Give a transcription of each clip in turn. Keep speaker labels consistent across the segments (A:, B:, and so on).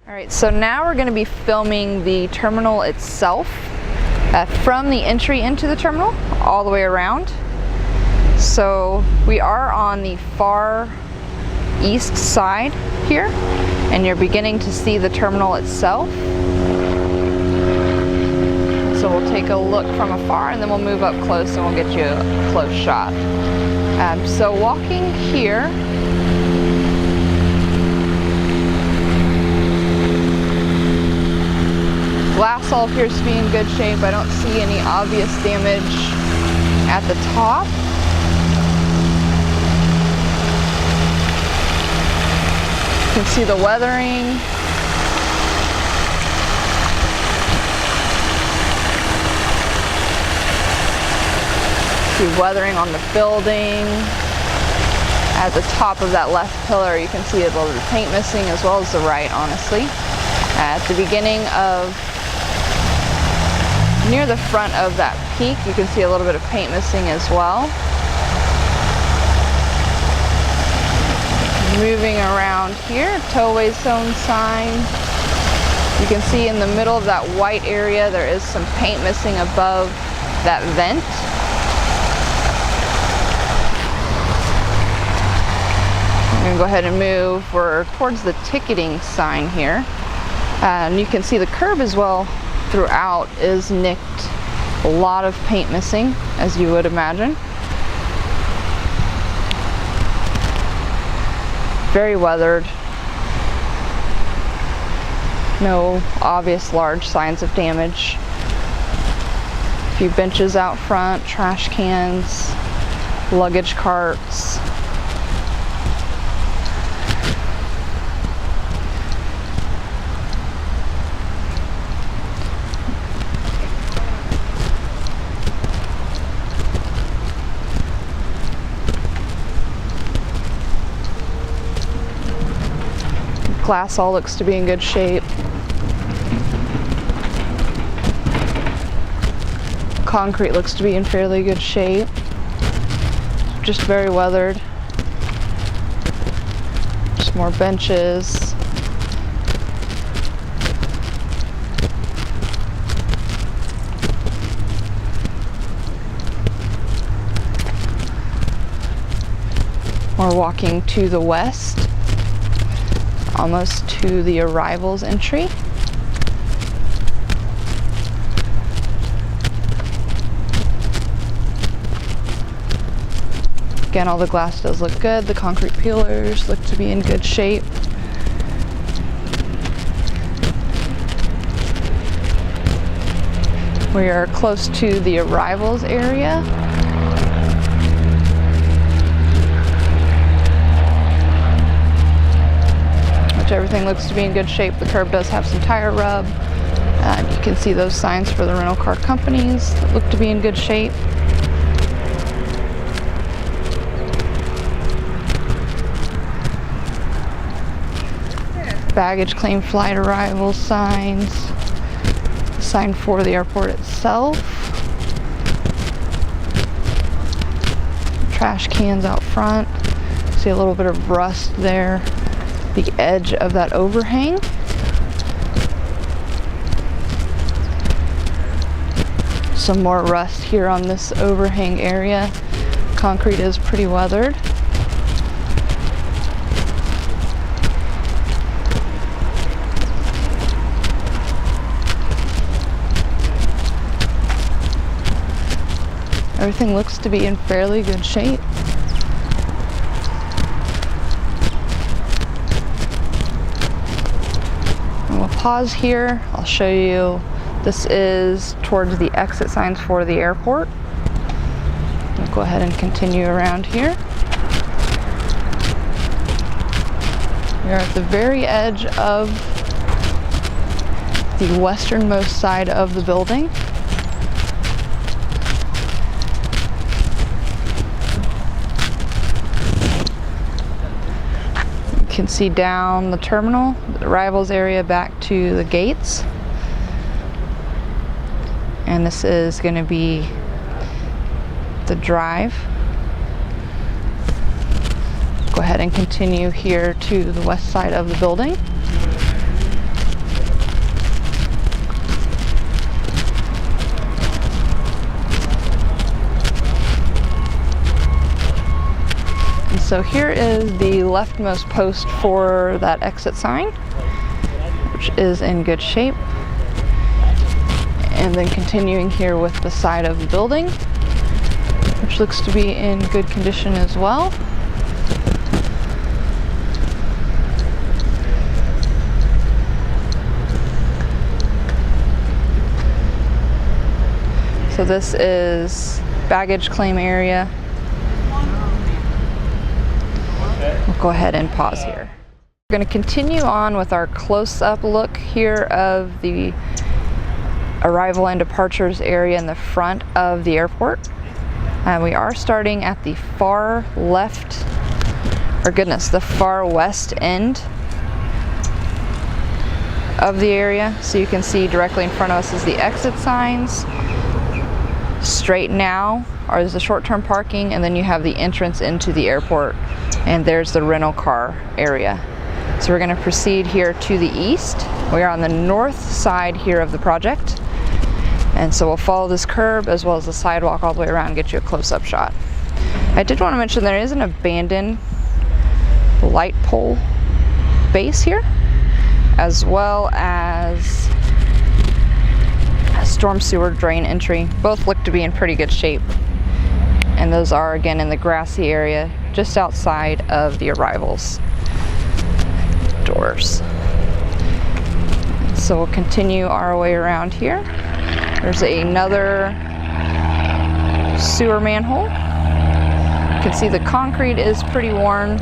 A: All right, so now we're going to be filming the terminal itself from the entry into the terminal all the way around. So we are on the far east side here, and you're beginning to see the terminal itself. So we'll take a look from afar and then we'll move up close and we'll get you a close shot. So walking here, glass all appears to be in good shape. I don't see any obvious damage at the top. You can see the weathering. See weathering on the building. At the top of that left pillar, you can see a little bit of paint missing, as well as the right, honestly. At the beginning of near the front of that peak, you can see a little bit of paint missing as well. Moving around here, towaway zone sign. You can see in the middle of that white area, there is some paint missing above that vent. I'm going to go ahead and move. We're towards the ticketing sign here. And you can see the curb as well throughout is nicked. A lot of paint missing, as you would imagine. Very weathered. No obvious large signs of damage. A few benches out front, trash cans, luggage carts. Glass all looks to be in good shape. Concrete looks to be in fairly good shape. Just very weathered. Just more benches. We're walking to the west, almost to the arrivals entry. Again, all the glass does look good. The concrete pillars look to be in good shape. We are close to the arrivals area. Everything looks to be in good shape. The curb does have some tire rub. You can see those signs for the rental car companies that look to be in good shape. Baggage claim flight arrival signs. Sign for the airport itself. Trash cans out front. See a little bit of rust there. The edge of that overhang. Some more rust here on this overhang area. Concrete is pretty weathered. Everything looks to be in fairly good shape. Pause here. I'll show you. This is towards the exit signs for the airport. I'll go ahead and continue around here. We are at the very edge of the westernmost side of the building. You can see down the terminal, the arrivals area back to the gates. And this is going to be the drive. Go ahead and continue here to the west side of the building. So here is the leftmost post for that exit sign, which is in good shape. And then continuing here with the side of the building, which looks to be in good condition as well. So this is baggage claim area. We'll go ahead and pause here. We're going to continue on with our close-up look here of the arrival and departures area in the front of the airport. And we are starting at the far left, the far west end of the area. So you can see directly in front of us is the exit signs. Straight now is the short-term parking, and then you have the entrance into the airport, and there's the rental car area. So we're going to proceed here to the east. We are on the north side here of the project, and so we'll follow this curb as well as the sidewalk all the way around and get you a close-up shot. I did want to mention there is an abandoned light pole base here, as well as a storm sewer drain entry. Both look to be in pretty good shape, and those are again in the grassy area just outside of the arrivals doors. So we'll continue our way around here. There's another sewer manhole. You can see the concrete is pretty worn.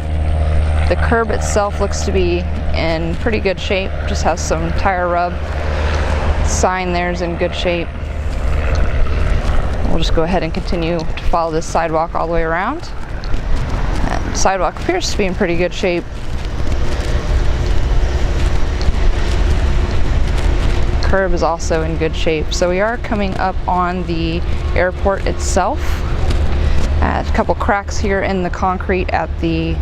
A: The curb itself looks to be in pretty good shape, just has some tire rub. Sign there's in good shape. We'll just go ahead and continue to follow this sidewalk all the way around. And the sidewalk appears to be in pretty good shape. Curb is also in good shape. So we are coming up on the airport itself. A couple cracks here in the concrete at the,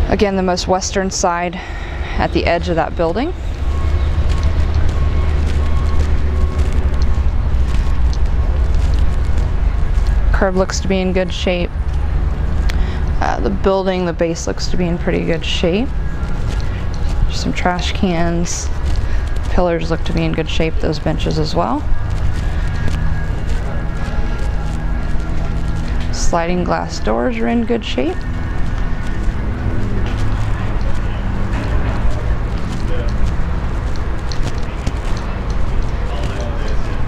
A: again, the most western side at the edge of that building. Curb looks to be in good shape. The building, the base looks to be in pretty good shape. Some trash cans. Pillars look to be in good shape, those benches as well. Sliding glass doors are in good shape.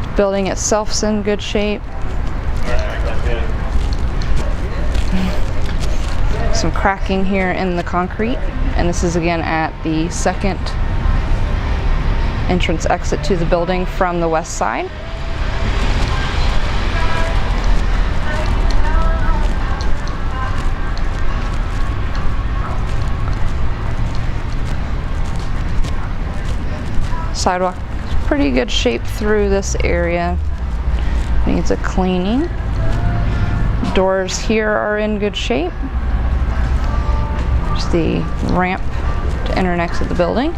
A: The building itself's in good shape. Some cracking here in the concrete, and this is again at the second entrance exit to the building from the west side. Sidewalk is pretty good shape through this area. Needs a cleaning. Doors here are in good shape. There's the ramp to enter and exit the building.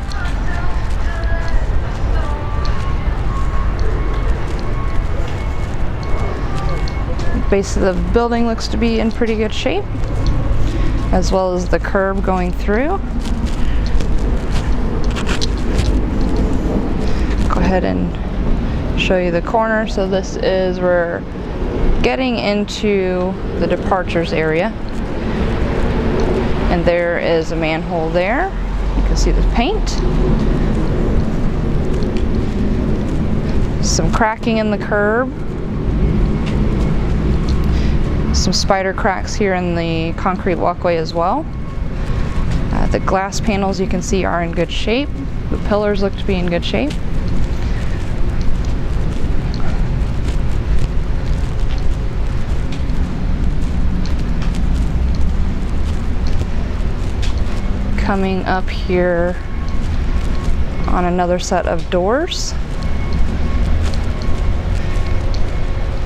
A: The base of the building looks to be in pretty good shape, as well as the curb going through. Go ahead and show you the corner. So this is, we're getting into the departures area, and there is a manhole there. You can see the paint. Some cracking in the curb. Some spider cracks here in the concrete walkway as well. The glass panels you can see are in good shape. The pillars look to be in good shape. Coming up here on another set of doors,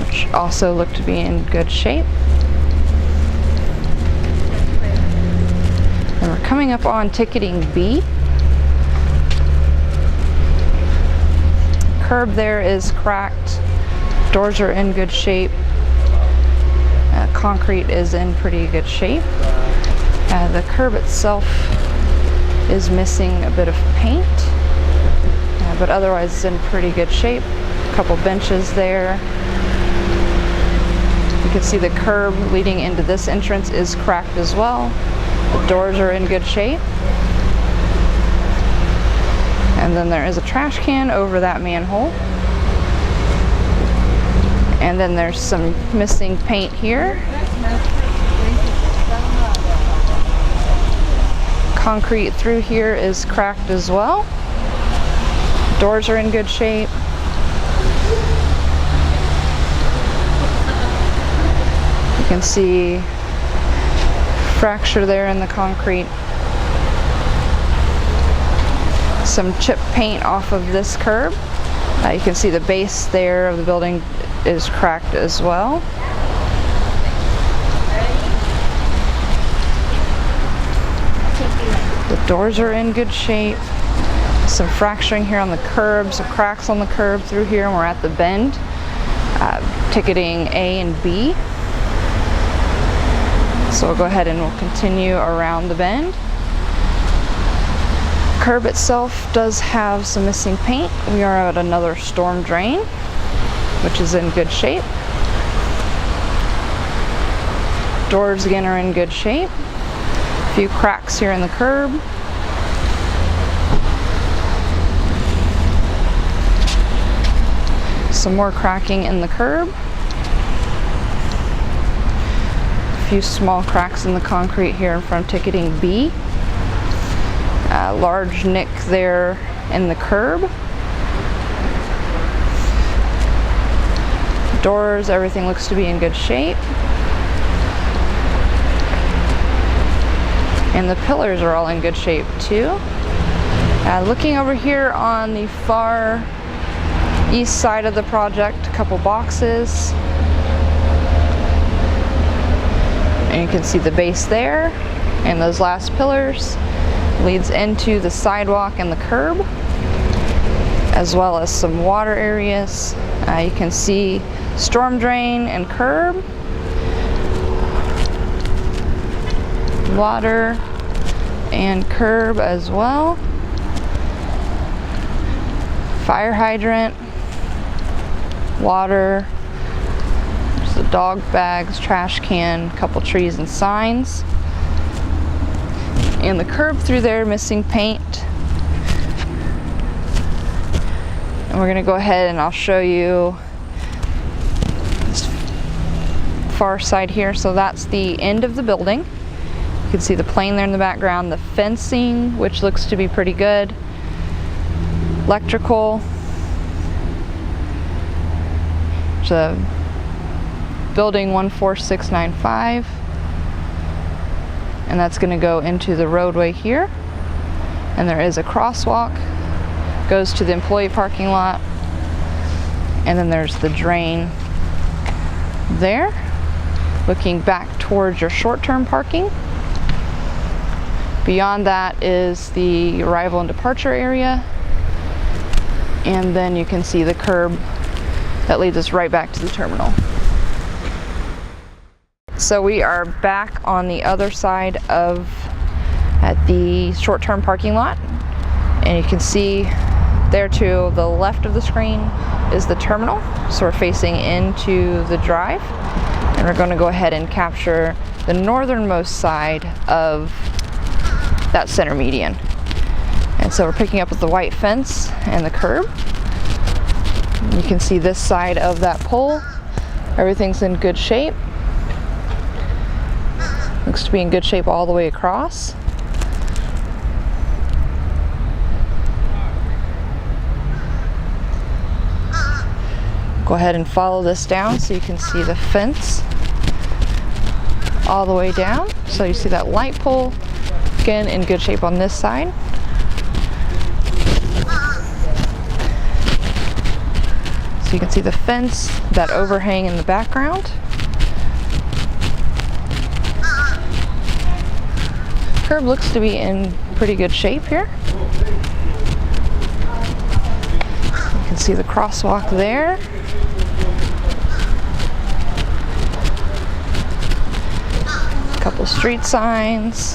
A: which also look to be in good shape. And we're coming up on ticketing B. Curb there is cracked. Doors are in good shape. concrete is in pretty good shape. The curb itself is missing a bit of paint, but otherwise it's in pretty good shape. A couple benches there. You can see the curb leading into this entrance is cracked as well. The doors are in good shape. And then there is a trash can over that manhole. And then there's some missing paint here. Concrete through here is cracked as well. Doors are in good shape. You can see fracture there in the concrete. Some chip paint off of this curb. You can see the base there of the building is cracked as well. The doors are in good shape. Some fracturing here on the curb, some cracks on the curb through here, and we're at the bend. Ticketing A and B. So we'll go ahead and we'll continue around the bend. Curb itself does have some missing paint. We are at another storm drain, which is in good shape. Doors again are in good shape. A few cracks here in the curb. Some more cracking in the curb. A few small cracks in the concrete here in front of ticketing B. Large nick there in the curb. Doors, everything looks to be in good shape. And the pillars are all in good shape too. Looking over here on the far east side of the project, a couple boxes. And you can see the base there, and those last pillars leads into the sidewalk and the curb, as well as some water areas. You can see storm drain and curb, water and curb as well, fire hydrant, water, there's the dog bags, trash can, couple trees and signs. And the curb through there missing paint. And we're gonna go ahead and I'll show you this far side here. So that's the end of the building. You can see the plane there in the background, the fencing, which looks to be pretty good. Electrical. There's a building 14695. And that's going to go into the roadway here. And there is a crosswalk, goes to the employee parking lot. And then there's the drain there, looking back towards your short-term parking. Beyond that is the arrival and departure area. And then you can see the curb that leads us right back to the terminal. So we are back on the other side of at the short-term parking lot, and you can see there to the left of the screen is the terminal. So we're facing into the drive, and we're going to go ahead and capture the northernmost side of that center median. And so we're picking up with the white fence and the curb. You can see this side of that pole, everything's in good shape. Looks to be in good shape all the way across. Go ahead and follow this down so you can see the fence all the way down. So you see that light pole, again in good shape on this side. So you can see the fence, that overhang in the background. Curb looks to be in pretty good shape here. You can see the crosswalk there. Couple street signs,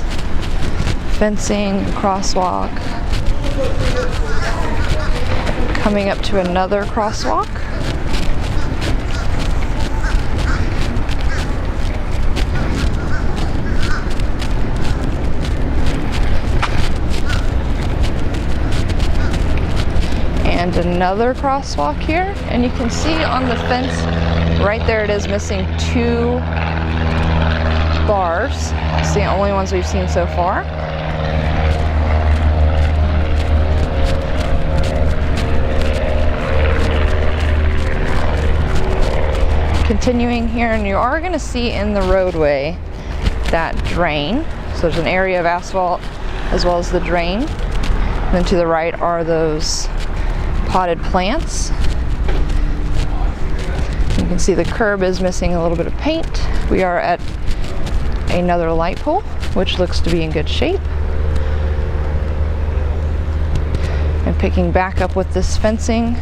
A: fencing, crosswalk. Coming up to another crosswalk. And another crosswalk here, and you can see on the fence right there it is missing 2 bars. It's the only ones we've seen so far. Continuing here, and you are going to see in the roadway that drain. So there's an area of asphalt as well as the drain. And then to the right are those potted plants. You can see the curb is missing a little bit of paint. We are at another light pole, which looks to be in good shape. And picking back up with this fencing,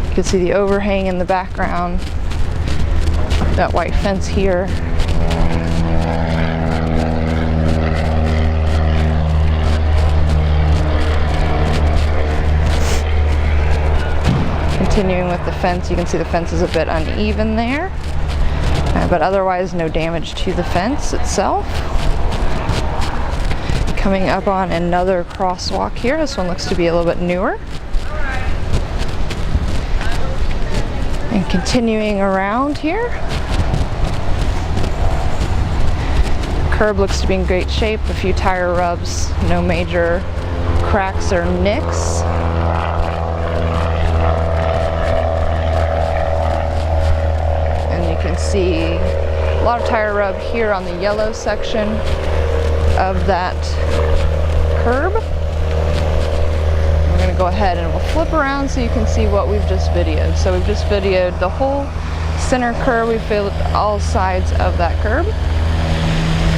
A: you can see the overhang in the background, that white fence here. Continuing with the fence, you can see the fence is a bit uneven there, but otherwise no damage to the fence itself. Coming up on another crosswalk here. This one looks to be a little bit newer. And continuing around here. Curb looks to be in great shape. A few tire rubs, no major cracks or nicks. You can see a lot of tire rub here on the yellow section of that curb. We're going to go ahead and we'll flip around so you can see what we've just videoed. So we've just videoed the whole center curb. We've filmed all sides of that curb.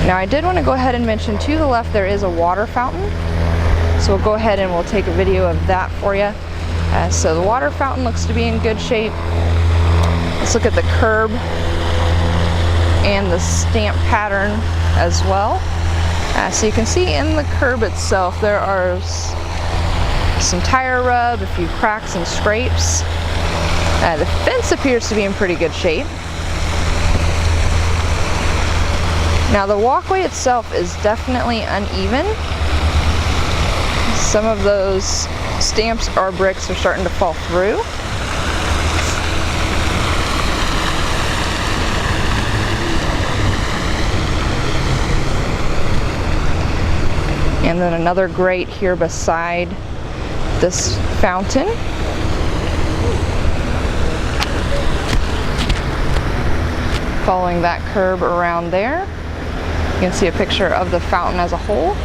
A: Now I did want to go ahead and mention to the left there is a water fountain. So we'll go ahead and we'll take a video of that for you. So the water fountain looks to be in good shape. Let's look at the curb and the stamp pattern as well. So you can see in the curb itself there are some tire rub, a few cracks and scrapes. The fence appears to be in pretty good shape. Now the walkway itself is definitely uneven. Some of those stamps or bricks are starting to fall through. And then another grate here beside this fountain. Following that curb around there, you can see a picture of the fountain as a whole.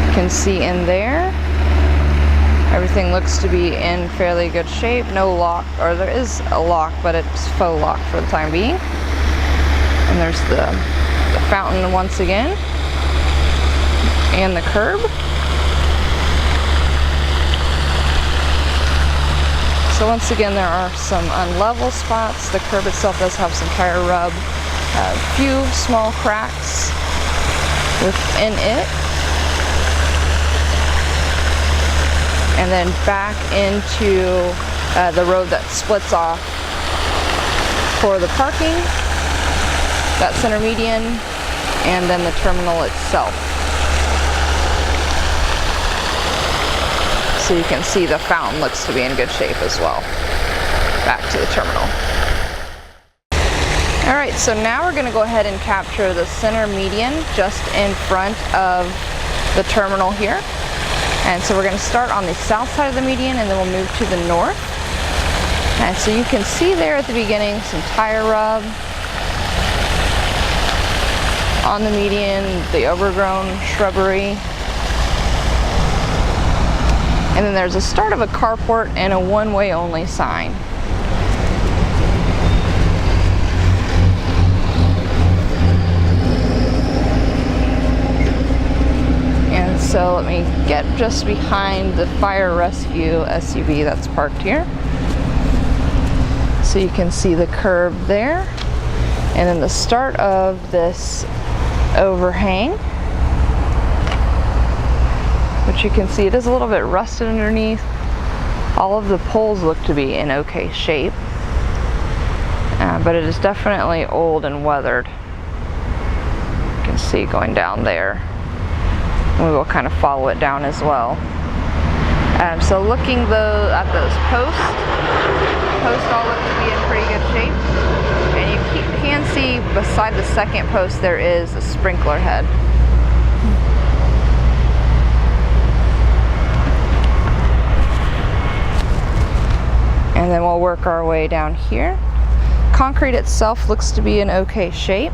A: You can see in there, everything looks to be in fairly good shape. No lock, or there is a lock, but it's faux lock for the time being. And there's the fountain once again, and the curb. So once again, there are some unlevel spots. The curb itself does have some tire rub, a few small cracks within it. And then back into the road that splits off for the parking, that center median, and then the terminal itself. So you can see the fountain looks to be in good shape as well. Back to the terminal. Alright, so now we're going to go ahead and capture the center median just in front of the terminal here. And so we're going to start on the south side of the median and then we'll move to the north. And so you can see there at the beginning some tire rub on the median, the overgrown shrubbery. And then there's a start of a carport and a one-way only sign. So let me get just behind the fire rescue SUV that's parked here. So you can see the curb there. And then the start of this overhang, which you can see it is a little bit rusted underneath. All of the poles look to be in okay shape, but it is definitely old and weathered. You can see going down there. And we will kind of follow it down as well. So looking though at those posts all look to be in pretty good shape. And you can see beside the second post there is a sprinkler head. And then we'll work our way down here. Concrete itself looks to be in okay shape.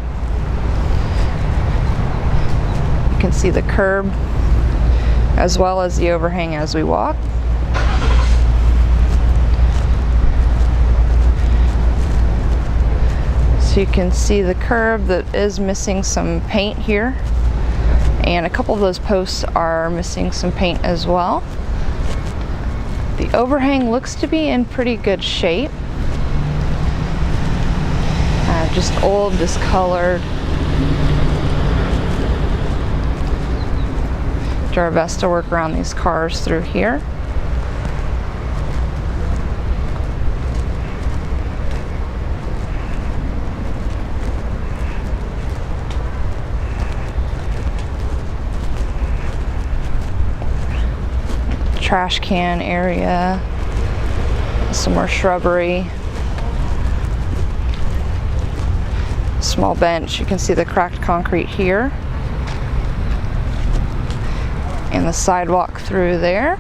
A: You can see the curb as well as the overhang as we walk. So you can see the curb that is missing some paint here. And a couple of those posts are missing some paint as well. The overhang looks to be in pretty good shape. Just old, discolored. Do our best to work around these cars through here. Trash can area, some more shrubbery, small bench. You can see the cracked concrete here and the sidewalk through there.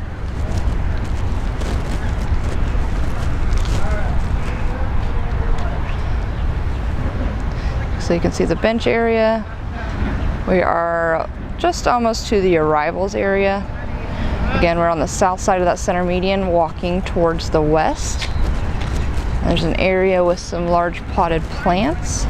A: So you can see the bench area. We are just almost to the arrivals area. Again, we're on the south side of that center median, walking towards the west. There's an area with some large potted plants.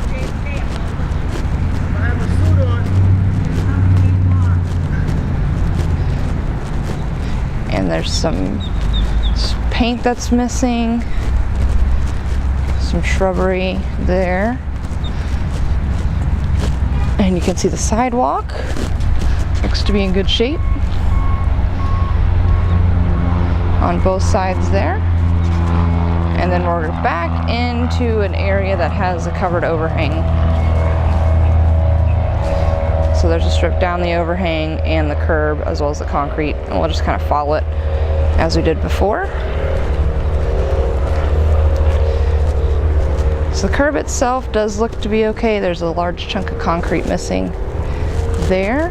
A: And there's some paint that's missing, some shrubbery there. And you can see the sidewalk. Looks to be in good shape on both sides there. And then we're back into an area that has a covered overhang. So there's a strip down the overhang and the curb as well as the concrete, and we'll just kind of follow it as we did before. So the curb itself does look to be okay. There's a large chunk of concrete missing there.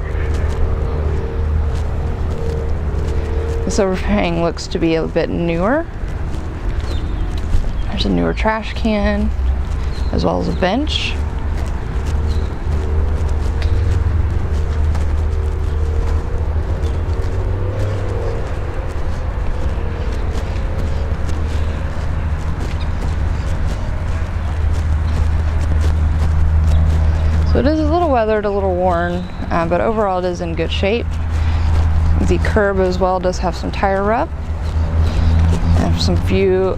A: This overhang looks to be a bit newer. There's a newer trash can as well as a bench. So it is a little weathered, a little worn, but overall it is in good shape. The curb as well does have some tire rub and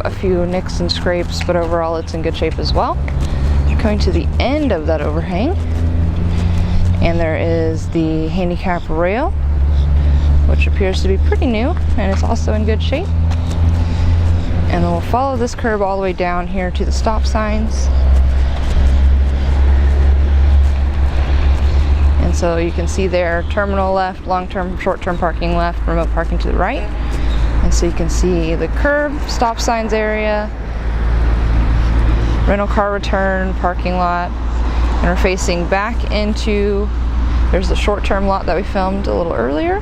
A: a few nicks and scrapes, but overall it's in good shape as well. Going to the end of that overhang, and there is the handicap rail, which appears to be pretty new and it's also in good shape. And then we'll follow this curb all the way down here to the stop signs. And so you can see there, terminal left, long-term, short-term parking left, remote parking to the right. And so you can see the curb, stop signs area, rental car return, parking lot. And we're facing back into, there's the short-term lot that we filmed a little earlier.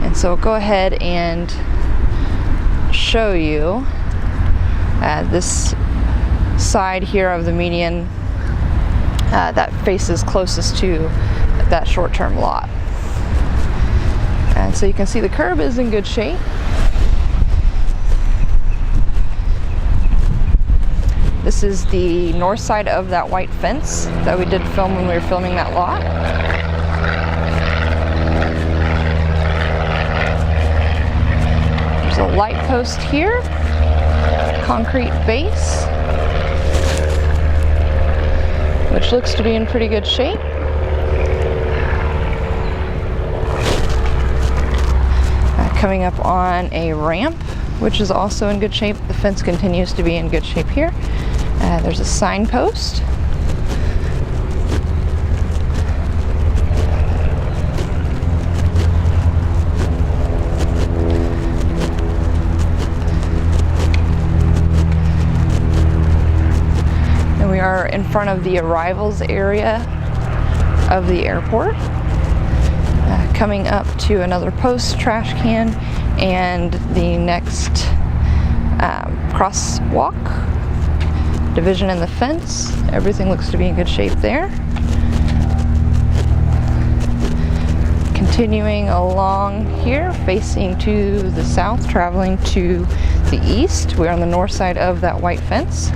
A: And so we'll go ahead and show you this side here of the median that faces closest to that short-term lot. And so you can see the curb is in good shape. This is the north side of that white fence that we did film when we were filming that lot. There's a light post here, concrete base, which looks to be in pretty good shape. Coming up on a ramp, which is also in good shape. The fence continues to be in good shape here. There's a signpost. And we are in front of the arrivals area of the airport. Coming up to another post, trash can, and the next crosswalk, division in the fence. Everything looks to be in good shape there. Continuing along here, facing to the south, traveling to the east. We're on the north side of that white fence.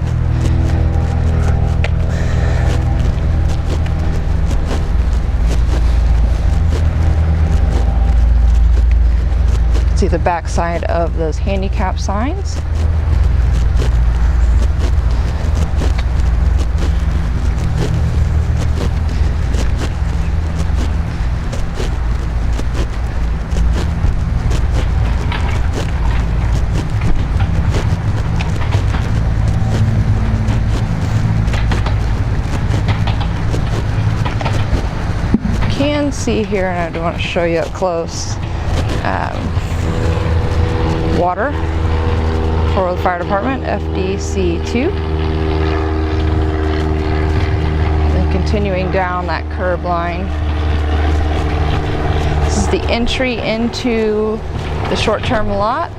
A: See the back side of those handicap signs. You can see here, and I do want to show you up close, water for the fire department, FDC2. And then continuing down that curb line. This is the entry into the short-term lot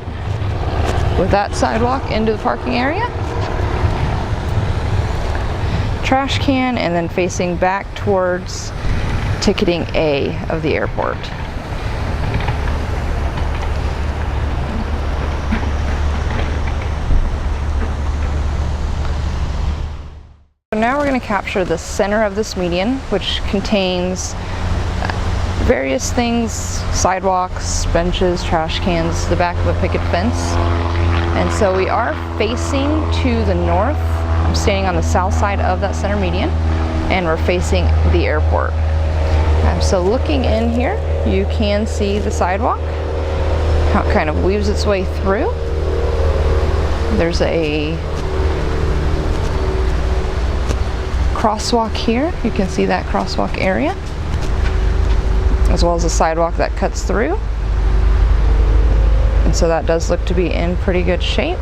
A: with that sidewalk into the parking area. Trash can, and then facing back towards ticketing A of the airport. So now we're going to capture the center of this median, which contains various things: sidewalks, benches, trash cans, the back of a picket fence. And so we are facing to the north. I'm standing on the south side of that center median, and we're facing the airport. So looking in here, you can see the sidewalk, how it kind of weaves its way through. There's a crosswalk here. You can see that crosswalk area, as well as a sidewalk that cuts through. And so that does look to be in pretty good shape.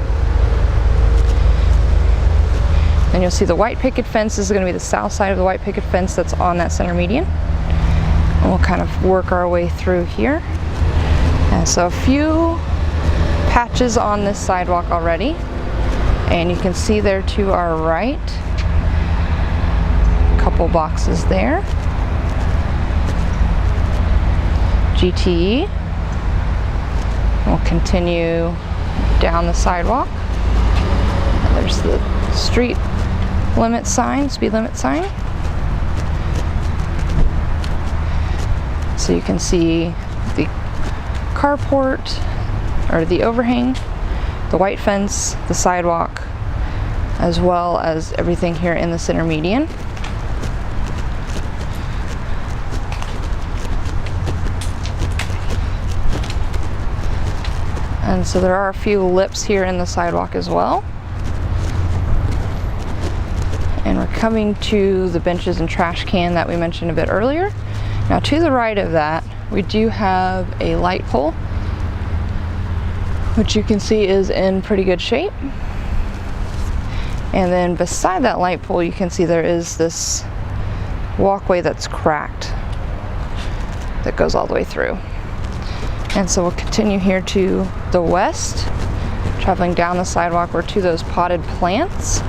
A: Then you'll see the white picket fence is going to be the south side of the white picket fence that's on that center median. And we'll kind of work our way through here. And so a few patches on this sidewalk already. And you can see there to our right, couple boxes there. GTE. We'll continue down the sidewalk. And there's the street limit sign, speed limit sign. So you can see the carport, or the overhang, the white fence, the sidewalk, as well as everything here in the center median. And so there are a few lips here in the sidewalk as well. And we're coming to the benches and trash can that we mentioned a bit earlier. Now to the right of that, we do have a light pole, which you can see is in pretty good shape. And then beside that light pole, you can see there is this walkway that's cracked that goes all the way through. And so we'll continue here to the west, traveling down the sidewalk. We're to those potted plants.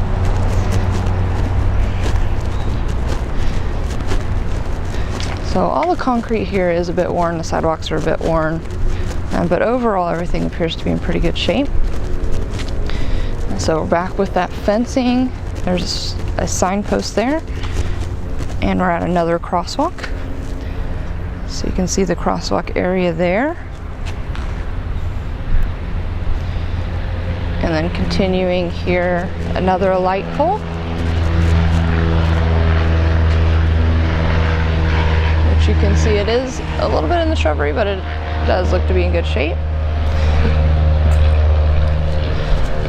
A: So all the concrete here is a bit worn, the sidewalks are a bit worn, but overall everything appears to be in pretty good shape. And so we're back with that fencing. There's a signpost there, and we're at another crosswalk. So you can see the crosswalk area there. And then continuing here, another light pole, which you can see it is a little bit in the shrubbery, but it does look to be in good shape.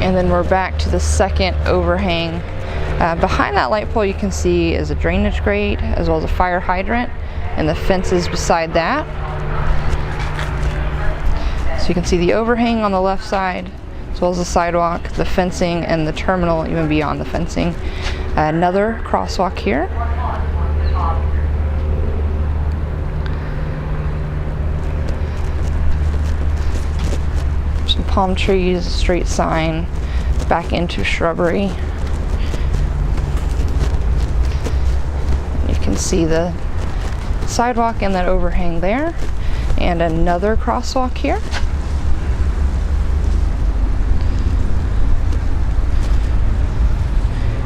A: And then we're back to the second overhang. Behind that light pole you can see is a drainage grate as well as a fire hydrant, and the fences beside that. So you can see the overhang on the left side, as well as the sidewalk, the fencing, and the terminal even beyond the fencing. Another crosswalk here. Some palm trees, street sign, back into shrubbery. You can see the sidewalk and that overhang there, and another crosswalk here.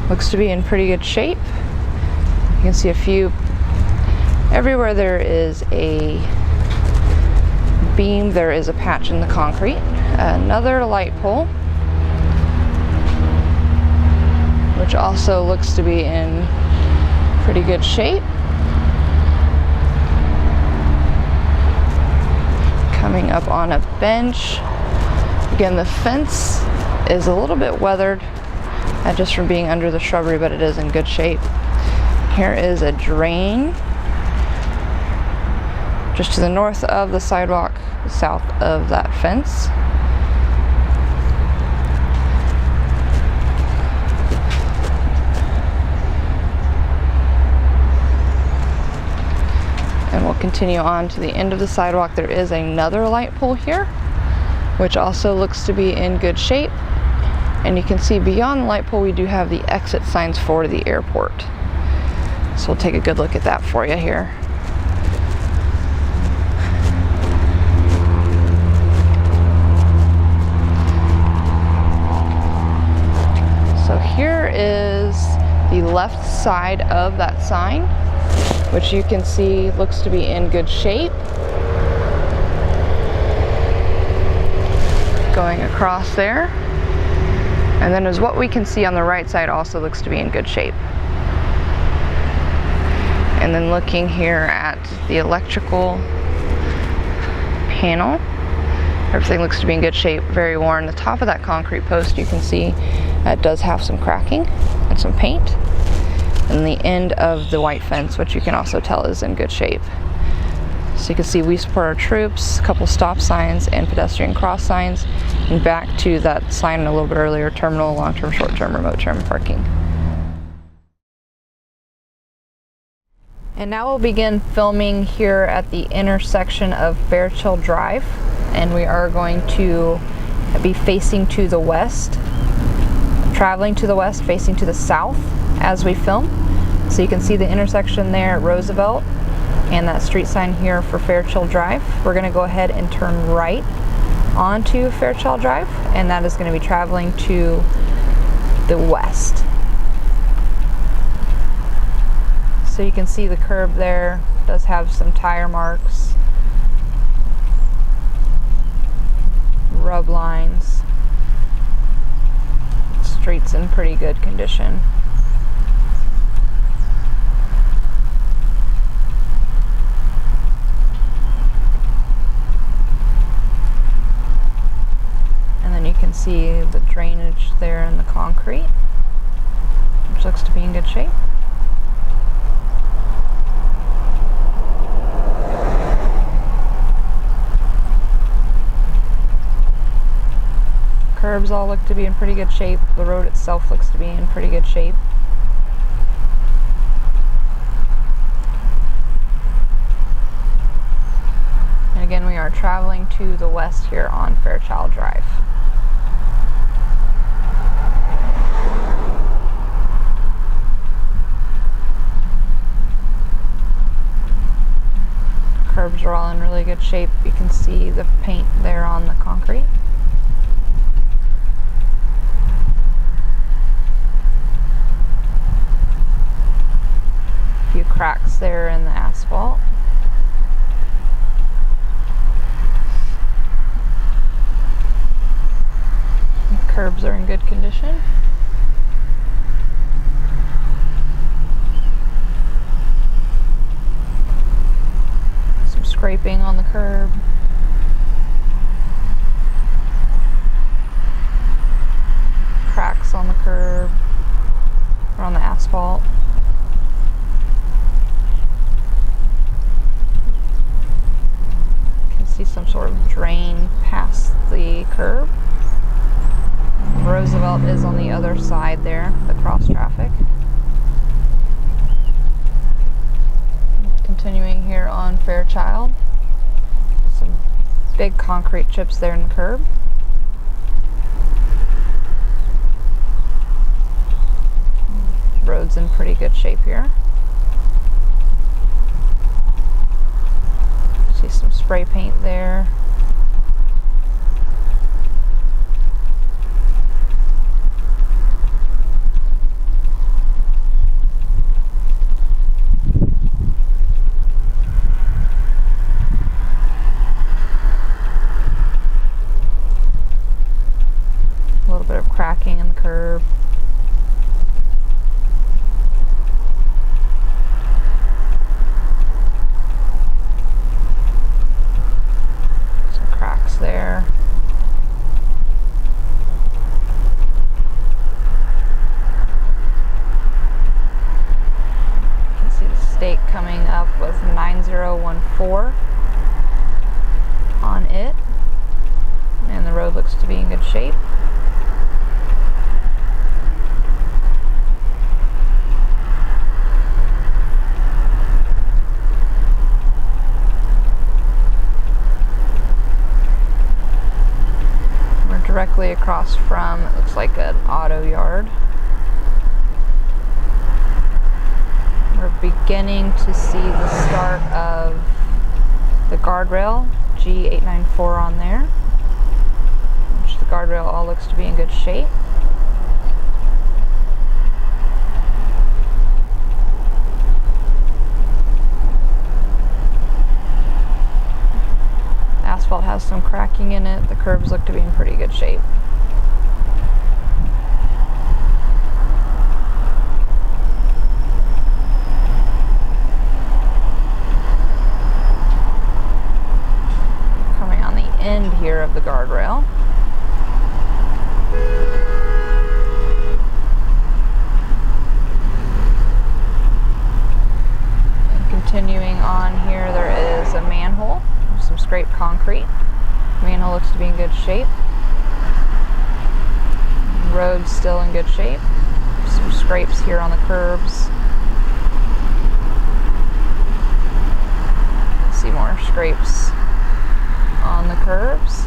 A: Looks to be in pretty good shape. You can see a few, everywhere there is a beam, there is a patch in the concrete. Another light pole, which also looks to be in pretty good shape. Coming up on a bench. Again, the fence is a little bit weathered just from being under the shrubbery, but it is in good shape. Here is a drain just to the north of the sidewalk, south of that fence. And we'll continue on to the end of the sidewalk. There is another light pole here, which also looks to be in good shape. And you can see beyond the light pole we do have the exit signs for the airport. So we'll take a good look at that for you here. So here is the left side of that sign, which you can see looks to be in good shape. Going across there. And then as what we can see on the right side also looks to be in good shape. And then looking here at the electrical panel, everything looks to be in good shape, very worn. The top of that concrete post you can see it does have some cracking and some paint. And the end of the white fence, which you can also tell is in good shape. So you can see we support our troops, a couple stop signs and pedestrian cross signs, and back to that sign a little bit earlier, terminal, long-term, short-term, remote-term parking. And now we'll begin filming here at the intersection of Fairchild Drive, and we are going to be facing to the west, traveling to the west, facing to the south as we film. So you can see the intersection there at Roosevelt and that street sign here for Fairchild Drive. We're going to go ahead and turn right onto Fairchild Drive, and that is going to be traveling to the west. So you can see the curb there does have some tire marks, rub lines. Street's in pretty good condition. You can see the drainage there in the concrete, which looks to be in good shape. Curbs all look to be in pretty good shape. The road itself looks to be in pretty good shape. And again, we are traveling to the west here on Fairchild Drive. Curbs are all in really good shape. You can see the paint there on the concrete. A few cracks there in the asphalt. Curbs are in good condition. Some scraping on the curb. Cracks on the curb or on the asphalt. You can see some sort of drain past the curb. Roosevelt is on the other side there, the cross traffic. Continuing here on Fairchild. Some big concrete chips there in the curb. Road's in pretty good shape here. See some spray paint there. A little bit of cracking in the curb. There. You can see the stake coming up with 9014 on it, and the road looks to be in good shape. Directly across from, it looks like an auto yard. We're beginning to see the start of the guardrail, G894 on there, which the guardrail all looks to be in good shape. Asphalt has some cracking in it. The curbs look to be in pretty good shape. Coming on the end here of the guardrail. And continuing on here, there is a manhole. Some scraped concrete. Manhole looks to be in good shape. Road's still in good shape. Some scrapes here on the curbs. See more scrapes on the curbs.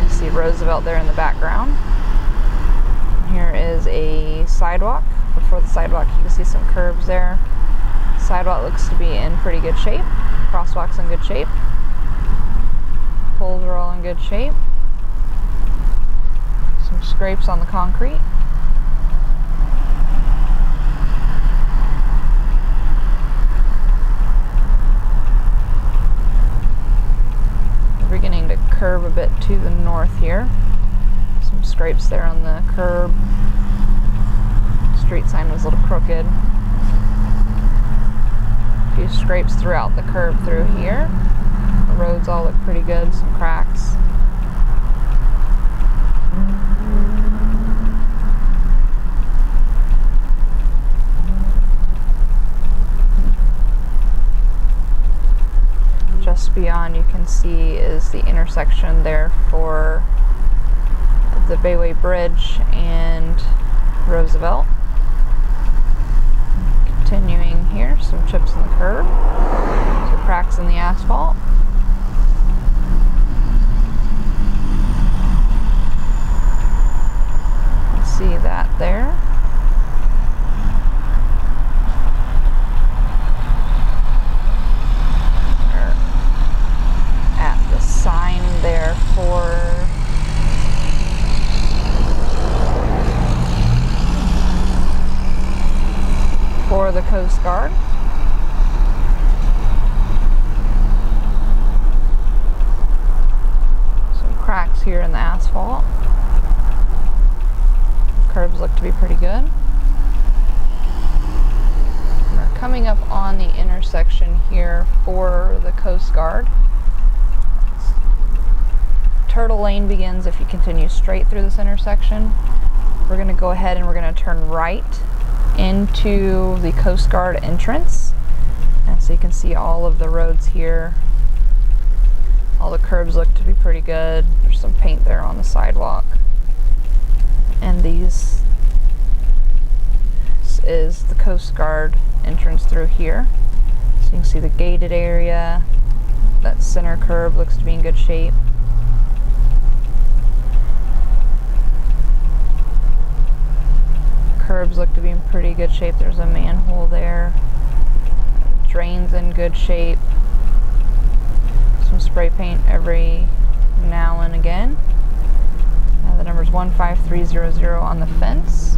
A: You see Roosevelt there in the background. Here is a sidewalk. Before the sidewalk, you can see some curbs there. Sidewalk looks to be in pretty good shape. Crosswalk's in good shape. Poles are all in good shape. Some scrapes on the concrete. We're beginning to curve a bit to the north here. Some scrapes there on the curb. Street sign was a little crooked. A few scrapes throughout the curb through here. The roads all look pretty good, some cracks. Just beyond, you can see, is the intersection there for the Bayway Bridge and Roosevelt. Continuing here, some chips in the curb, some cracks in the asphalt. You can see that there. We're at the sign there for the Coast Guard. holes here in the asphalt. Curbs look to be pretty good. We're coming up on the intersection here for the Coast Guard. Turtle Lane begins if you continue straight through this intersection. We're going to go ahead and we're going to turn right into the Coast Guard entrance. And so you can see all of the roads here. All the curbs look to be pretty good. There's some paint there on the sidewalk. And this is the Coast Guard entrance through here. So you can see the gated area. That center curb looks to be in good shape. Curbs look to be in pretty good shape. There's a manhole there. Drain's in good shape. Some spray paint every now and again. The number's 15300 on the fence.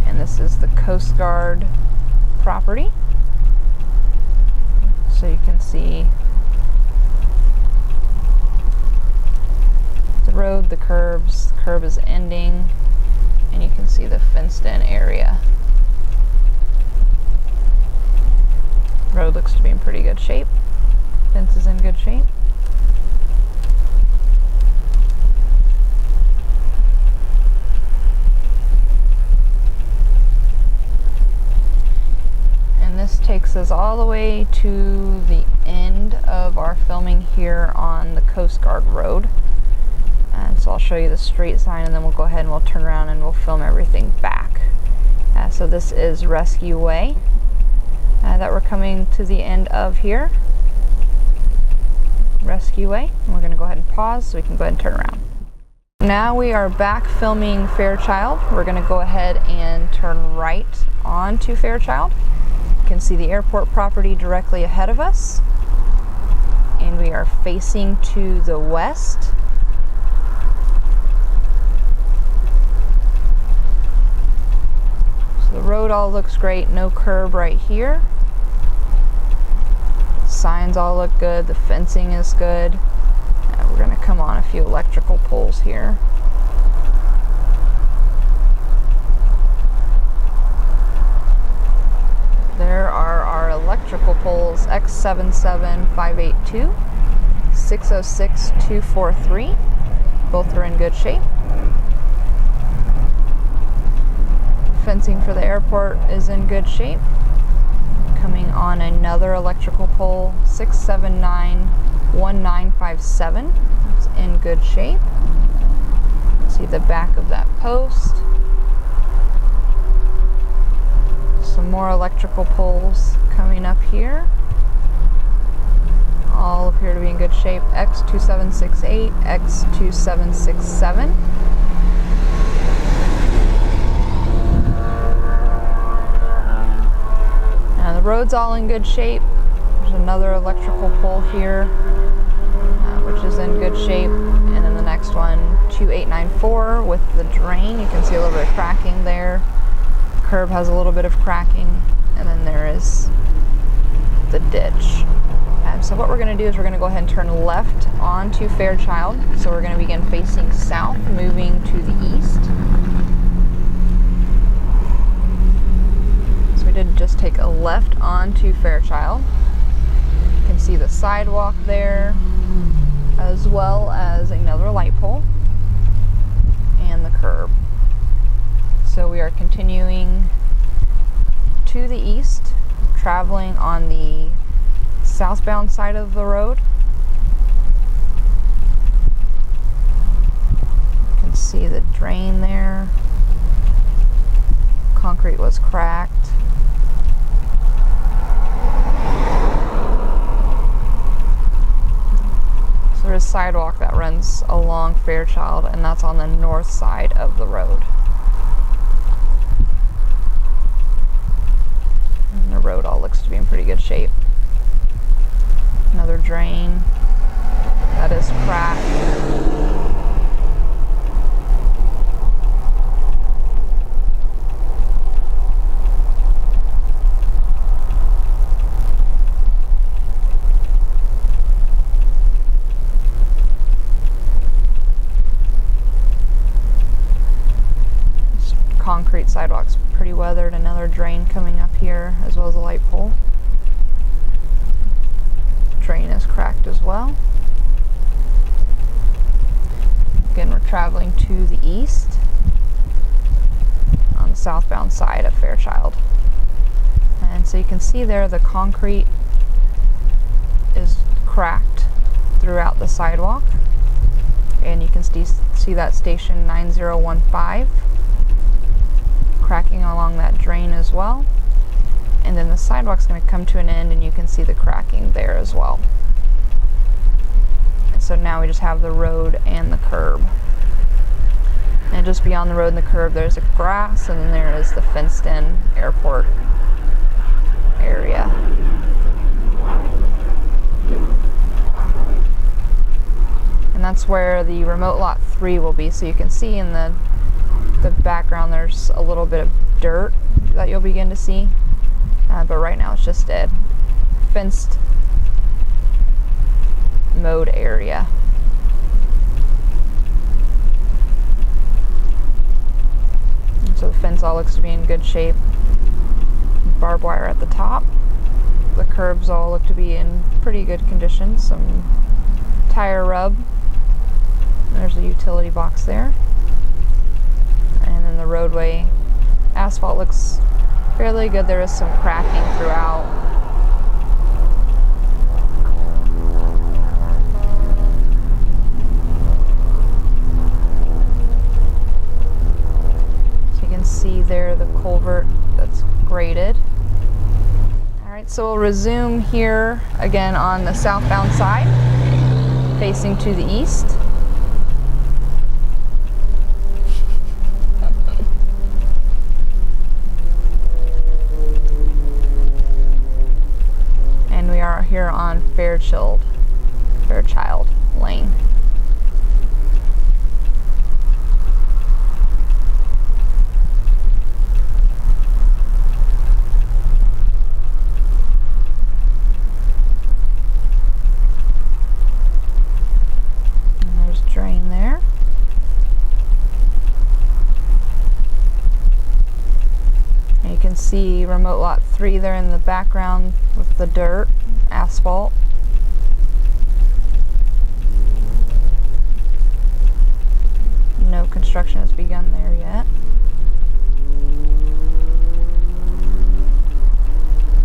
A: And this is the Coast Guard property. So you can see the road, the curbs. The curb is ending, and you can see the fenced-in area. Road looks to be in pretty good shape. Fence is in good shape. And this takes us all the way to the end of our filming here on the Coast Guard Road. And so I'll show you the street sign, and then we'll go ahead and we'll turn around and we'll film everything back. So this is Rescue Way that we're coming to the end of here. Rescue Way. And we're going to go ahead and pause so we can go ahead and turn around. Now we are back filming Fairchild. We're going to go ahead and turn right onto Fairchild. You can see the airport property directly ahead of us. And we are facing to the west. The road all looks great, no curb right here. Signs all look good, the fencing is good. We're going to come on a few electrical poles here. There are our electrical poles X77582, 606243. Both are in good shape. Fencing for the airport is in good shape. Coming on another electrical pole, 6791957. It's in good shape. See the back of that post. Some more electrical poles coming up here. All appear to be in good shape. X2768, X2767. The road's all in good shape. There's another electrical pole here, which is in good shape. And then the next one, 2894 with the drain. You can see a little bit of cracking there. Curb has a little bit of cracking. And then there is the ditch. So what we're going to do is we're going to go ahead and turn left onto Fairchild. So we're going to begin facing south, moving to the east. Did just take a left onto Fairchild. You can see the sidewalk there, as well as another light pole and the curb. So we are continuing to the east, traveling on the southbound side of the road. You can see the drain there. Concrete was cracked. There's a sidewalk that runs along Fairchild, and that's on the north side of the road. And the road all looks to be in pretty good shape. Another drain that is cracked. concrete sidewalk's pretty weathered. Another drain coming up here, as well as a light pole. Drain is cracked as well. Again, we're traveling to the east on the southbound side of Fairchild. And so you can see there the concrete is cracked throughout the sidewalk. And you can see that station 9015 cracking along that drain as well. And then the sidewalk's going to come to an end, and you can see the cracking there as well. And so now we just have the road and the curb. And just beyond the road and the curb, there's a grass, and then there is the fenced-in airport area. And that's where the remote lot 3 will be. So you can see in the background there's a little bit of dirt that you'll begin to see. But right now it's just a fenced mode area. And so the fence all looks to be in good shape. Barbed wire at the top. The curbs all look to be in pretty good condition. Some tire rub. There's a utility box there. And then the roadway asphalt looks fairly good. There is some cracking throughout. So you can see there the culvert that's graded. Alright, so we'll resume here again on the southbound side, facing to the east. Here on Fairchild Lane. And there's a drain there. And you can see remote lot 3 there in the background with the dirt. Asphalt. No construction has begun there yet.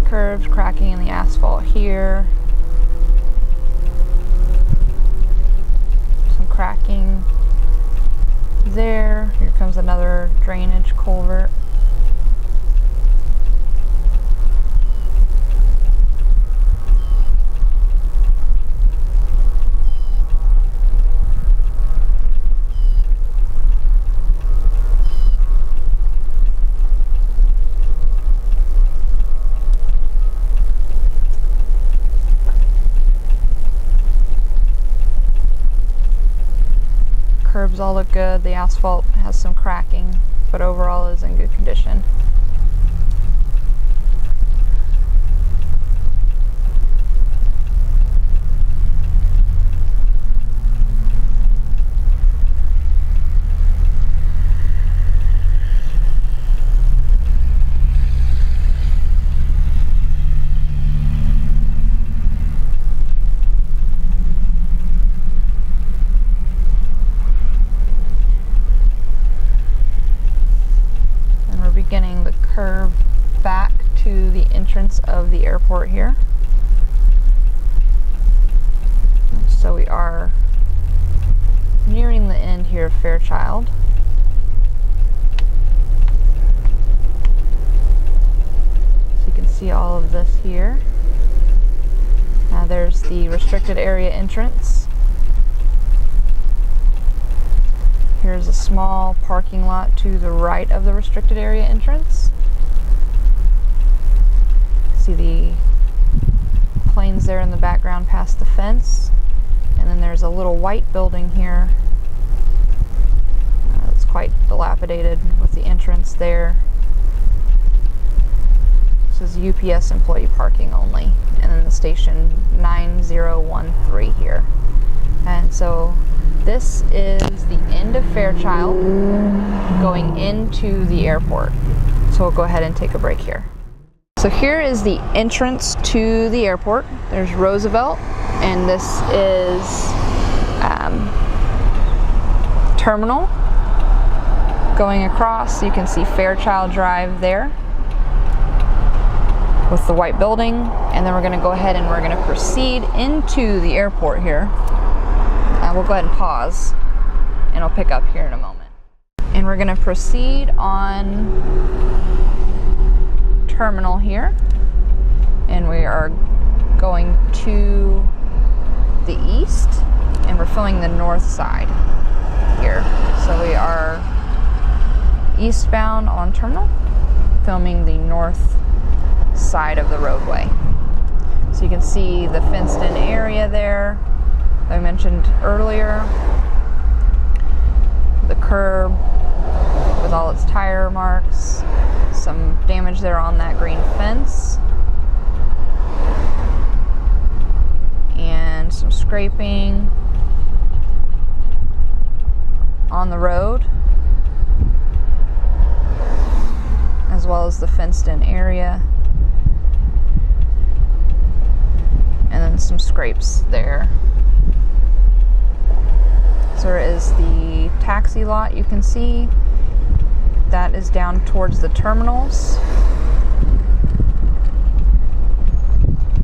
A: Curves cracking in the asphalt here. Some cracking there. Here comes another drainage culvert. Curbs all look good. The asphalt has some cracking, but overall is in good condition. Beginning the curve back to the entrance of the airport here. So we are nearing the end here of Fairchild. So you can see all of this here. There's the restricted area entrance. Here's a small parking lot to the right of the restricted area entrance. See the planes there in the background past the fence. And then there's a little white building here. It's quite dilapidated with the entrance there. This is UPS employee parking only. And then the station 9013 here. And so this is the end of Fairchild going into the airport. So we'll go ahead and take a break here. So here is the entrance to the airport. There's Roosevelt, and this is terminal. Going across, you can see Fairchild Drive there with the white building, and then we're going to go ahead and we're going to proceed into the airport here. We'll go ahead and pause, and I'll pick up here in a moment. And we're going to proceed on terminal here, and we are going to the east, and we're filming the north side here. So we are eastbound on terminal, filming the north side of the roadway. So you can see the fenced-in area there that I mentioned earlier, the curb with all its tire marks, some damage there on that green fence, and some scraping on the road, as well as the fenced-in area, and then some scrapes there. So there is the taxi lot, you can see that is down towards the terminals,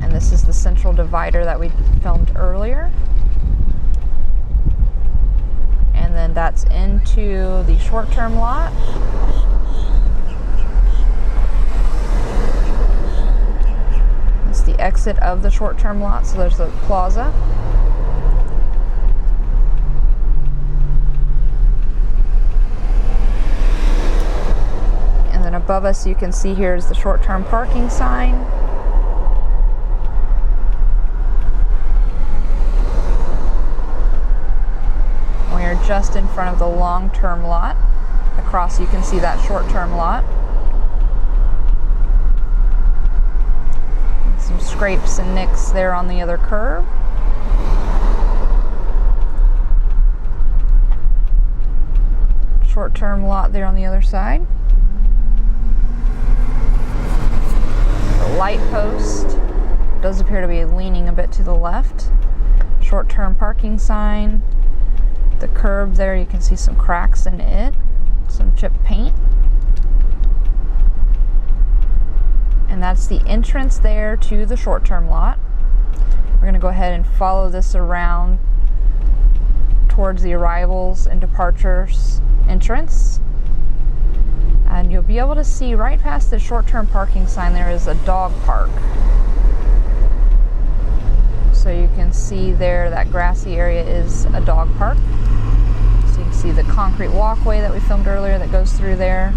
A: and this is the central divider that we filmed earlier, and then that's into the short-term lot. It's the exit of the short-term lot, so there's the plaza. And then above us, you can see here is the short-term parking sign. We are just in front of the long-term lot. Across, you can see that short-term lot. Some scrapes and nicks there on the other curb. Short-term lot there on the other side. The light post does appear to be leaning a bit to the left. Short-term parking sign. The curb there, you can see some cracks in it, some chipped paint. And that's the entrance there to the short-term lot. We're going to go ahead and follow this around towards the arrivals and departures entrance. And you'll be able to see right past the short-term parking sign there is a dog park. So you can see there that grassy area is a dog park. So you can see the concrete walkway that we filmed earlier that goes through there.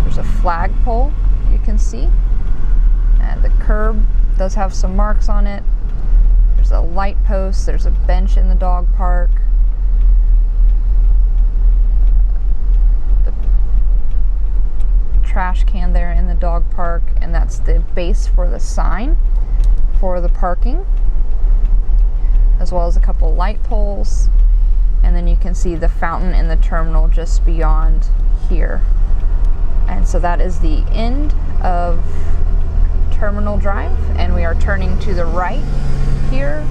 A: There's a flagpole you can see. And the curb does have some marks on it. There's a light post. There's a bench in the dog park. The trash can there in the dog park, and that's the base for the sign for the parking, as well as a couple light poles. And then you can see the fountain in the terminal just beyond here. And so that is the end of Terminal Drive, and we are turning to the right here.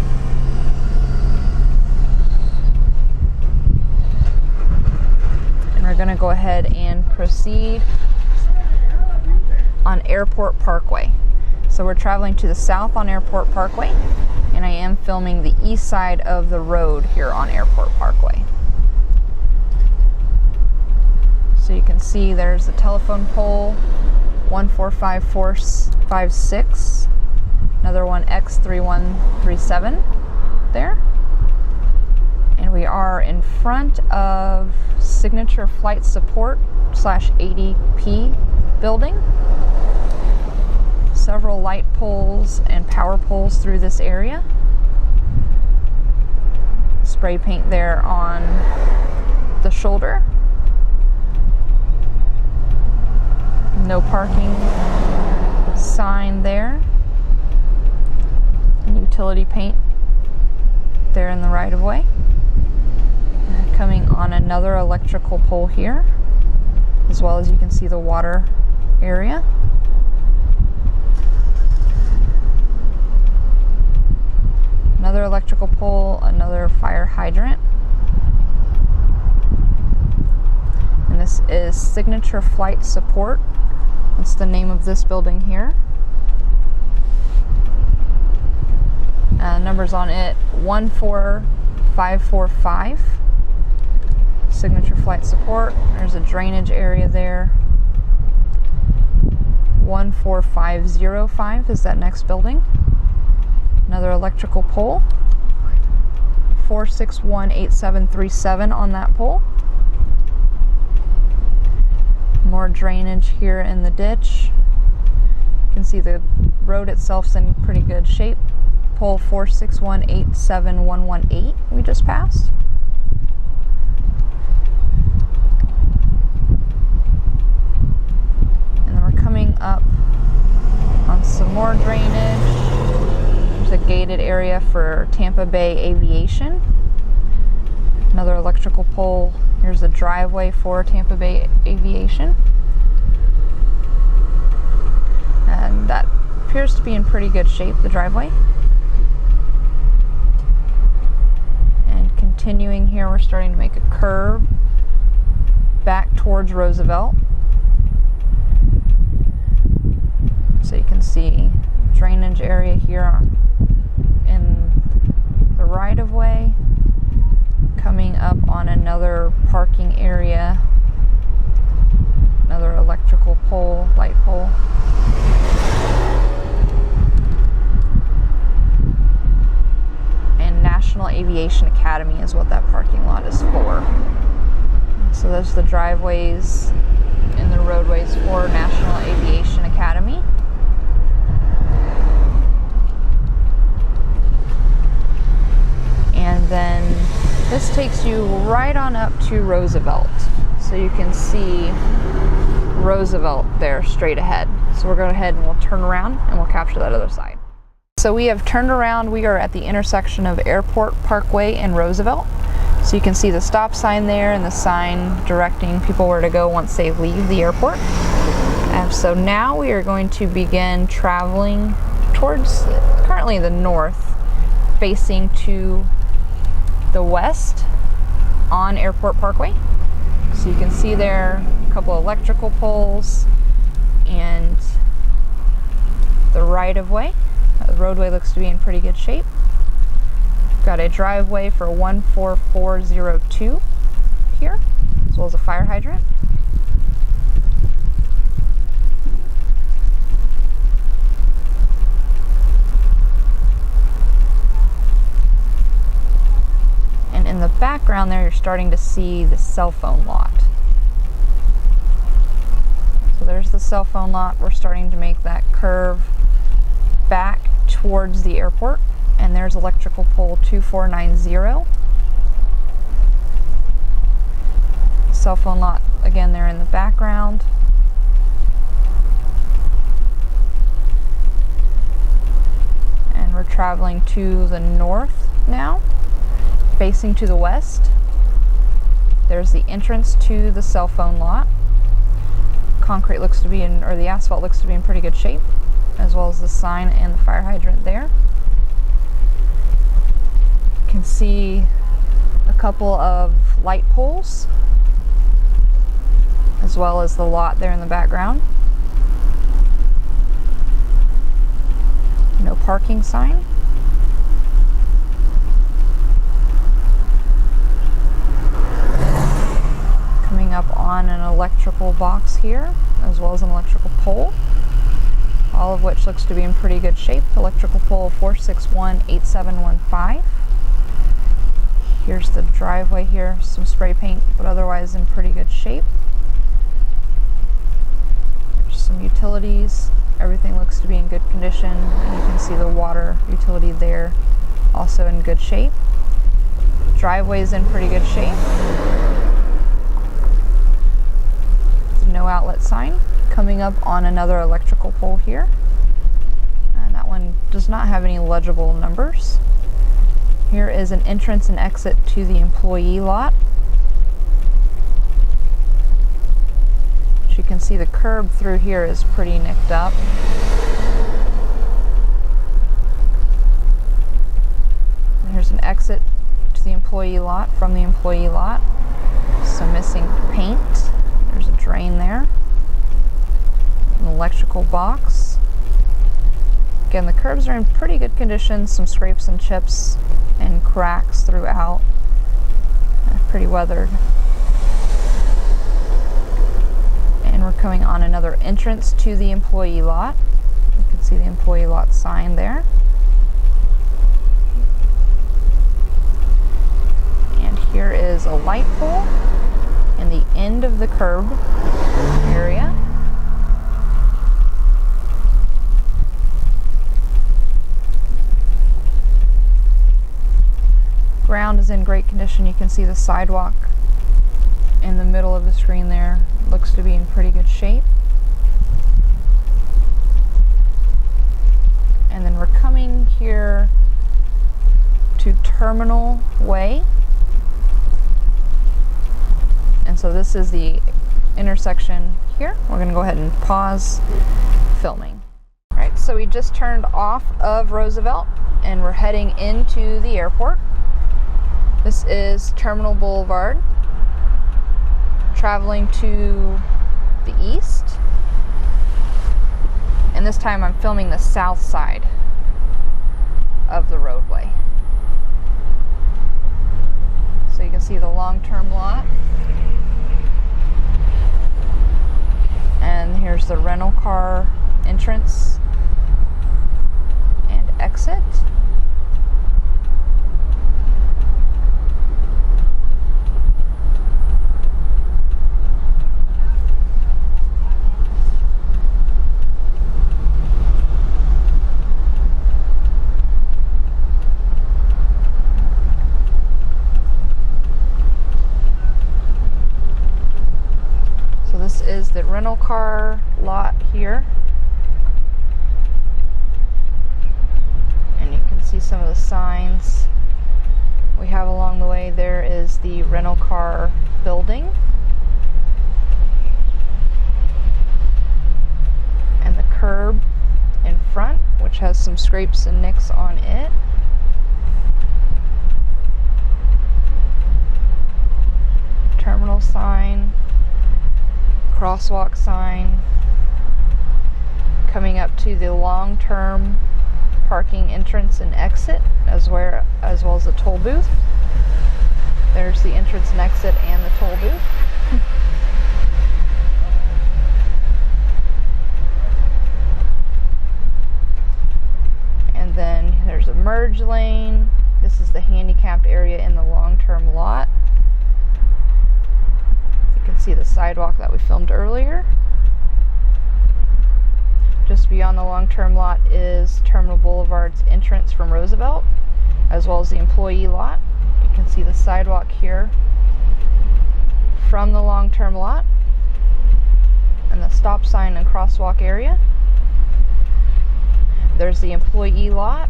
A: And we're going to go ahead and proceed on Airport Parkway. So we're traveling to the south on Airport Parkway, and I am filming the east side of the road here on Airport Parkway. So you can see there's the telephone pole, 145456, another one X3137 there. And we are in front of Signature Flight Support / ADP building. Several light poles and power poles through this area. Spray paint there on the shoulder. No parking sign there. And utility paint there in in the right of way. Coming on another electrical pole here, as well as you can see the water area. Another electrical pole, another fire hydrant. And this is Signature Flight Support. That's the name of this building here. Numbers on it 14545. Signature Flight Support. There's a drainage area there. 14505 is that next building. Another electrical pole. 4618737 on that pole. More drainage here in the ditch. You can see the road itself's in pretty good shape. Pole 4618718 we just passed. And then we're coming up on some more drainage. There's a gated area for Tampa Bay Aviation. Another electrical pole. Here's the driveway for Tampa Bay Aviation. And that appears to be in pretty good shape, the driveway. And continuing here, we're starting to make a curve back towards Roosevelt. So you can see drainage area here in the right of way. Coming up on another parking area, another electrical pole, light pole. And National Aviation Academy is what that parking lot is for. So there's the driveways and the roadways for National Aviation Academy. And then this takes you right on up to Roosevelt. So you can see Roosevelt there straight ahead. So we'll go ahead and we'll turn around and we'll capture that other side. So we have turned around. We are at the intersection of Airport Parkway and Roosevelt. So you can see the stop sign there and the sign directing people where to go once they leave the airport. And so now we are going to begin traveling towards currently the north, facing to the west on Airport Parkway. So you can see there a couple electrical poles and the right of way. The roadway looks to be in pretty good shape. Got a driveway for 14402 here, as well as a fire hydrant. And in the background there, you're starting to see the cell phone lot. So there's the cell phone lot. We're starting to make that curve back towards the airport, and there's electrical pole 2490. Cell phone lot again there in the background. And we're traveling to the north now, facing to the west. There's the entrance to the cell phone lot. Concrete looks to be in, or the asphalt looks to be in pretty good shape, as well as the sign and the fire hydrant there. You can see a couple of light poles, as well as the lot there in the background. No parking sign. Coming up on an electrical box here, as well as an electrical pole, all of which looks to be in pretty good shape. Electrical pole 4618715. Here's the driveway here, some spray paint, but otherwise in pretty good shape. There's some utilities. Everything looks to be in good condition, and you can see the water utility there, also in good shape. Driveway is in pretty good shape. No outlet sign. Coming up on another electrical pole here, and that one does not have any legible numbers. Here is an entrance and exit to the employee lot. As you can see, the curb through here is pretty nicked up. And here's an exit to the employee lot from the employee lot. Some missing paint. There's a drain there. An electrical box. Again, the curbs are in pretty good condition. Some scrapes and chips and cracks throughout. Pretty weathered. And we're coming on another entrance to the employee lot. You can see the employee lot sign there. And here is a light pole in the end of the curb area. Ground is in great condition. You can see the sidewalk in the middle of the screen there. Looks to be in pretty good shape. And then we're coming here to Terminal Way. And so this is the intersection here. We're going to go ahead and pause filming. All right, so we just turned off of Roosevelt and we're heading into the airport. This is Terminal Boulevard, traveling to the east. And this time I'm filming the south side of the roadway. So you can see the long-term lot. And here's the rental car entrance and exit. This is the rental car lot here. And you can see some of the signs we have along the way. There is the rental car building. And the curb in front, which has some scrapes and nicks on it. Terminal sign. Crosswalk sign, coming up to the long-term parking entrance and exit, as well as the toll booth. There's the entrance and exit and the toll booth. And then there's a merge lane. This is the handicapped area in the long-term lot. You can see the sidewalk that we filmed earlier. Just beyond the long-term lot is Terminal Boulevard's entrance from Roosevelt, as well as the employee lot. You can see the sidewalk here from the long-term lot and the stop sign and crosswalk area. There's the employee lot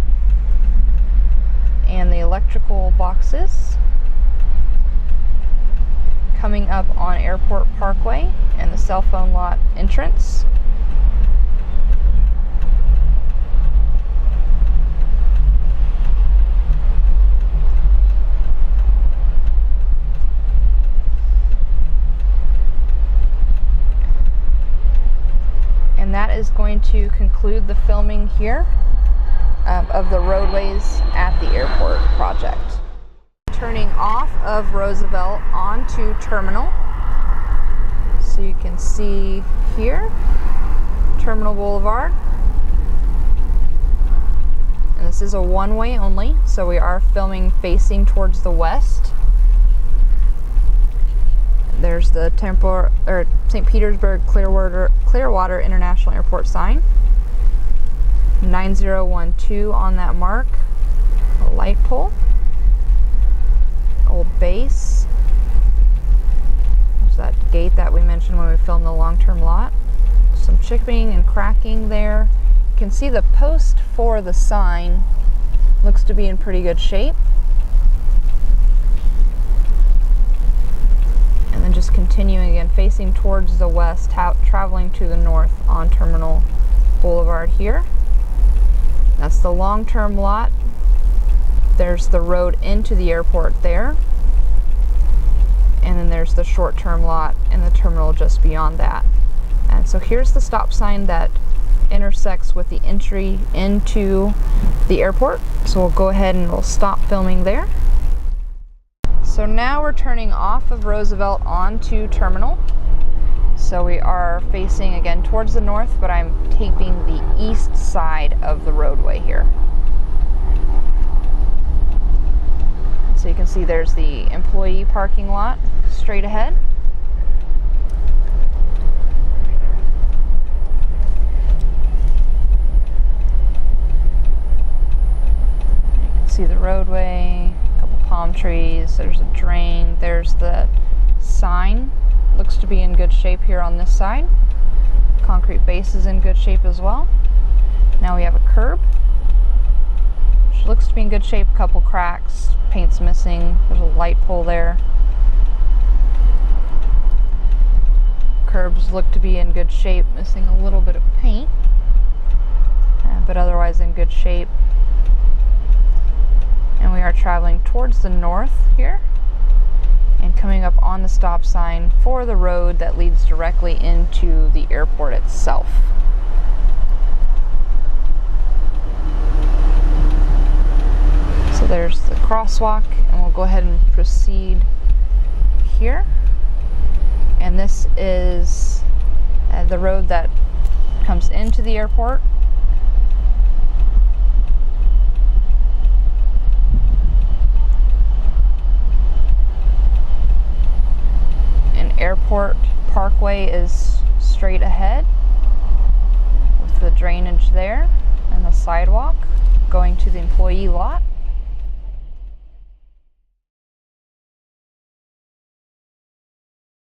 A: and the electrical boxes. Coming up on Airport Parkway and the cell phone lot entrance. And that is going to conclude the filming here of the roadways at the airport project. Turning off of Roosevelt onto Terminal. So you can see here, Terminal Boulevard. And this is a one-way only, so we are filming facing towards the west. There's the St. Petersburg Clearwater International Airport sign. 9012 on that mark. A light pole. Old base. There's that gate that we mentioned when we filmed the long-term lot. Some chipping and cracking there. You can see the post for the sign looks to be in pretty good shape. continuing again, facing towards the west, traveling to the north on Terminal Boulevard here. That's the long-term lot. There's the road into the airport there. And then there's the short-term lot and the terminal just beyond that. And so here's the stop sign that intersects with the entry into the airport. So we'll go ahead and we'll stop filming there. So now we're turning off of Roosevelt onto Terminal. So we are facing again towards the north, but I'm taping the east side of the roadway here. So you can see there's the employee parking lot straight ahead. You can see the roadway, a couple palm trees, there's a drain, there's the sign. Looks to be in good shape here on this side. Concrete base is in good shape as well. Now we have a curb. Which looks to be in good shape, a couple cracks, paint's missing, there's a light pole there. Curbs look to be in good shape, missing a little bit of paint, but otherwise in good shape. And we are traveling towards the north here and coming up on the stop sign for the road that leads directly into the airport itself. So there's the crosswalk, and we'll go ahead and proceed here. And this is the road that comes into the airport. An airport parkway is straight ahead with the drainage there and the sidewalk going to the employee lot.